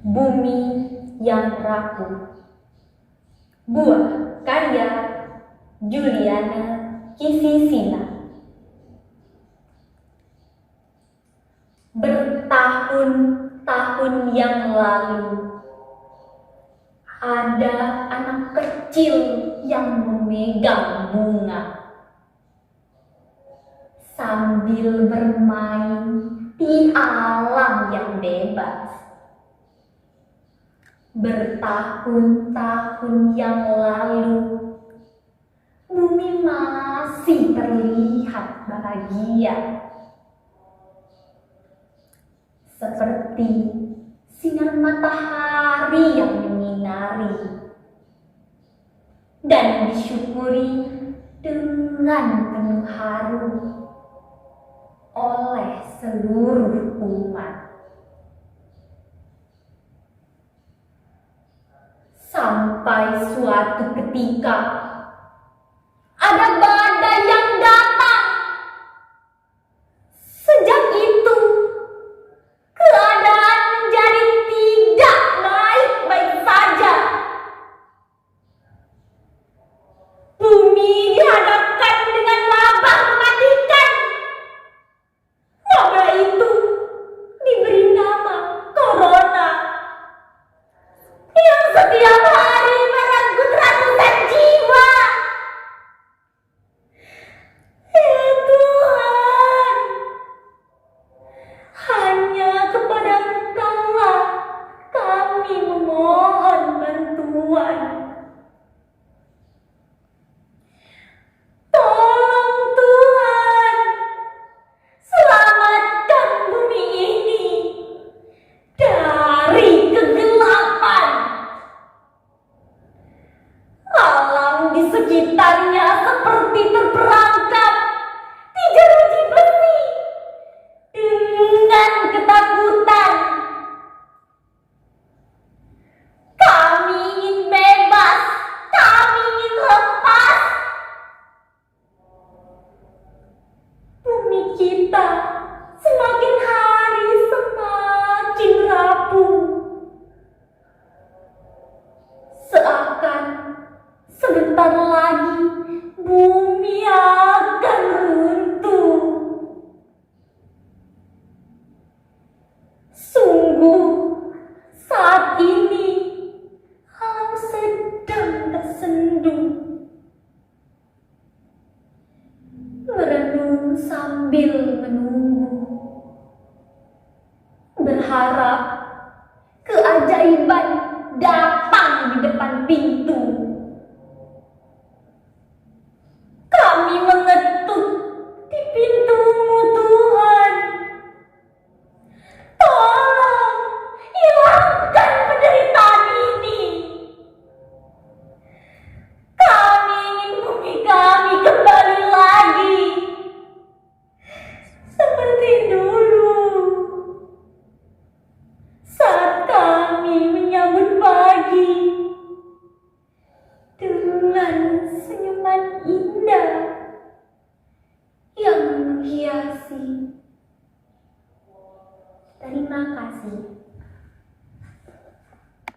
Bumi yang rapuh. Buah karya Juliana Kisisina. Bertahun-tahun yang lalu, ada anak kecil yang memegang bunga sambil bermain di alam yang bebas. Bertahun-tahun yang lalu, bumi masih terlihat bahagia, seperti sinar matahari yang menyinari dan disyukuri dengan penuh haru oleh seluruh umat. Sampai suatu ketika ada badai yang datang. Sejak itu keadaan menjadi tidak baik-baik saja. Bumi dihadapkan dengan wabah mematikan. Wabah itu diberi nama Corona, yang setiap hari merenggut ratusan jiwa. Ya Tuhan, hanya kepada Engkau-lah kami memohon bantuan. Tolong Tuhan, selamatkan bumi ini dari kegelapan. Alam di sekitarnya seperti terperangkap di jeruji besi dengan ketakutan. Kami ingin bebas, kami ingin lepas. Bumi kita semakin hari semakin rapuh, seakan sebentar lagi bumi akan runtuh. Sungguh saat ini alam sedang tersenduh, merenung sambil menunggu, berharap keajaiban datang di depan pintu. Kami mengetuk di pintu-Mu, Tuhan. Tolong hilangkan penderitaan ini. Kami ingin bumi kami kembali lagi seperti dulu, saat kami menyambut pagi dengan senyuman indah.